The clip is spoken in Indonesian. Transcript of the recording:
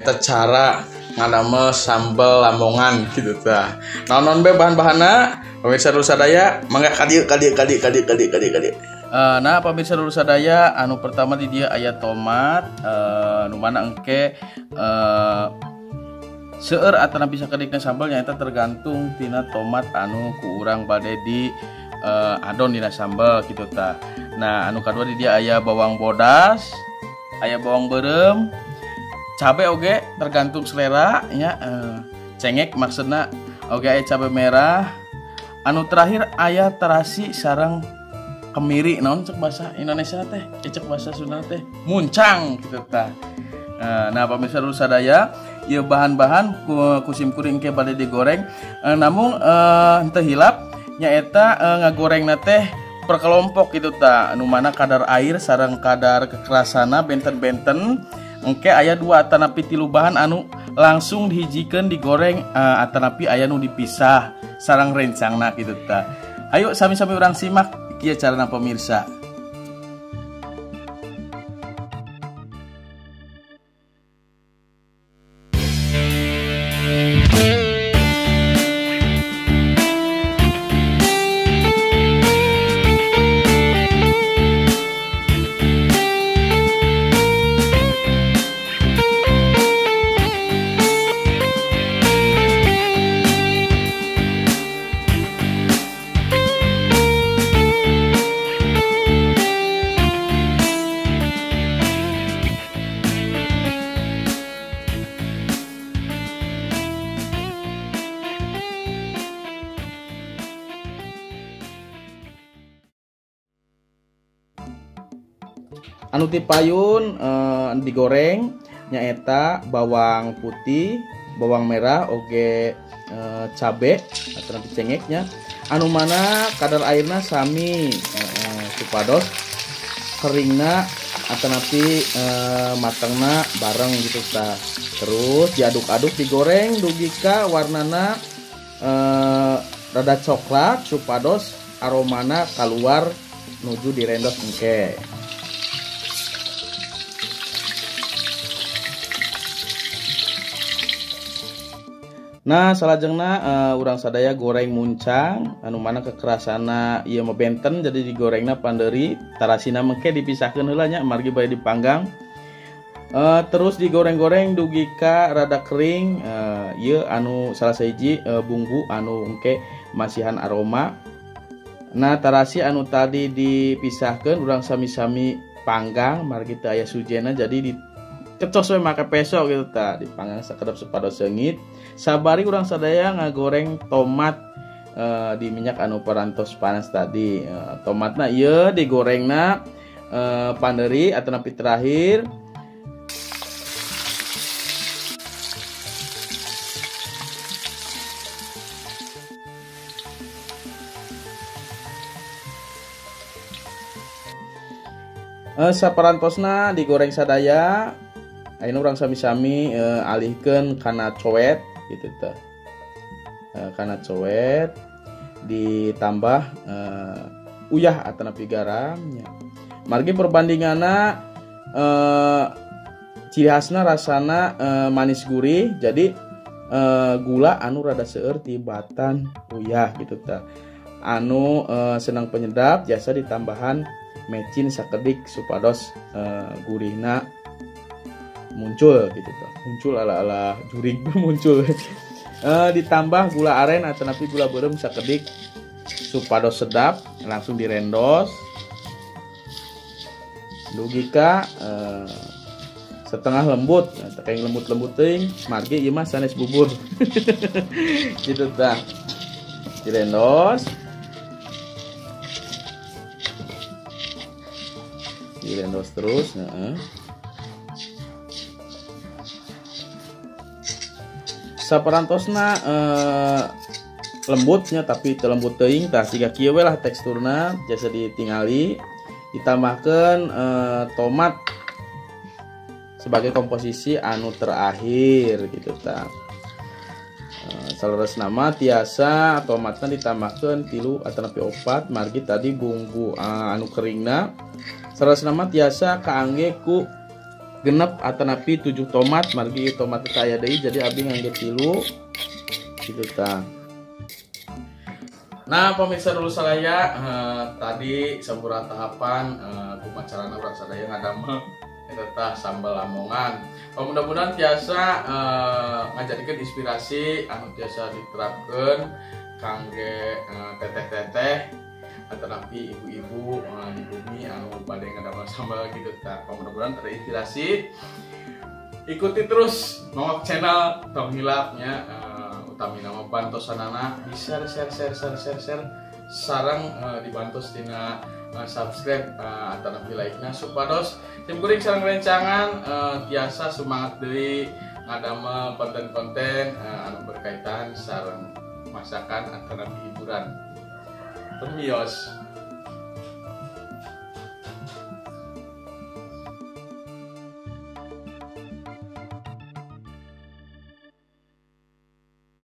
Kita cara ngadamel sambal lamongan gitu tah. Naon be bahan-bahanna? Pemirsa dulu sadaya, mangga kadi. Nah pemirsa dulu sadaya, anu pertama di dia aya tomat, nu mana engke seueur atana bisa kedikna sambal nyaeta tergantung tina tomat anu ku urang bade di adon dina sambal gitu tah. Nah anu kadua di dia aya bawang bodas, aya bawang beureum, cabe oge tergantung selera nya, cengek maksudna oge aya cabe merah. Anu terakhir aya terasi sareng kemiri, naon cek bahasa Indonesia teh, cek bahasa Sunda teh muncang gitu tah. Nah pemirsa dulu sadaya, ieu bahan-bahan kusim kuring ke bade digoreng, namun henteu hilap nyaeta ngagorengna teh per kelompok gitu tah. Anu mana kadar air sareng kadar kekerasana benten-benten engke aya 2 atanapi 3 bahan anu langsung dihijikeun digoreng, atanapi aya nu dipisah sareng rencangna gitu tah. Ayo sami-sami urang simak kieu carana pemirsa. Anu tipayun digoreng nyaeta bawang putih, bawang merah, oge cabe atau nanti cengeknya. Anu mana kadar airna sami supados keringna atau nanti matangna bareng gitu tah. Terus diaduk-aduk digoreng dugi ka warnana rada coklat supados aromana keluar nuju direndos engke. Nah salajengna urang sadaya goreng muncang anu mana kekerasana ieu mah benten jadi digorengna panderi tarasina mengke dipisahkeun heula nya margi bae dipanggang. Terus digoreng-goreng dugi ka rada kering, ieu anu salah sahiji bumbu anu engke masihan aroma. Nah tarasi anu tadi dipisahkeun urang sami-sami panggang margi teu aya sujena jadi kecos we make peso gitu tah, dipanggang sakedap supados seungit. Sabari urang sadaya ngagoreng tomat di minyak anu parantos panas tadi. Tomatna ieu digorengna panderi atau napi terakhir. Saparantosna digoreng sadaya. Ayeuna urang sami-sami alihkeun kana coet gitu teh. Kana coet ditambah uyah atanapi garam nya. Margi perbandinganna ciri khasna rasana manis gurih, jadi gula anu rada seueur tibatan uyah gitu teh. Anu senang penyedap jasa ditambahan mecin sakedik supados gurihna muncul gitu tuh, muncul ala jurig muncul. Ditambah gula aren atau napi gula beureum sakedik supados sedap, langsung direndos dugi ka setengah lembut, tekeng lembut-lembut teuing margi ieu mah sanes bubur. Gitu tah, direndos terus. Saparantosna lembutnya tapi teu lembut teuing tah siga kieu we lah teksturna jasa ditingali. Ditambahkeun tomat sebagai komposisi anu terakhir gitu tah. Saleresna mah tiasa tomatna ditambahkeun 3 atanapi 4 margi tadi bumbu anu keringna. Saleresna mah tiasa kaangge ku genep atau napi 7 tomat margi tomat teh aya deui jadi abdi ngangge 3 kitu tah. Nah pemirsa dulu saya tadi sampurna tahapan kumaha carana urang sadaya ngadamel eta tah sambal Lamongan. Mudah-mudahan tiasa ngajadikeun inspirasi anu tiasa diterapkeun kangge teteh-teteh atau napi ibu-ibu di bumi anu bade ngadamel sambal gitu tah. Mudah-mudahan terinspirasi. Ikuti terus Nongok channel Tong Hilapnya utami nama bantosanana bisa share sarang dibantos tina subscribe atau nabi like-na supados tim kuring sareng rencangan tiasa semangat deui ngadamel konten-konten anu berkaitan sareng masakan atau nabi hiburan. Permios.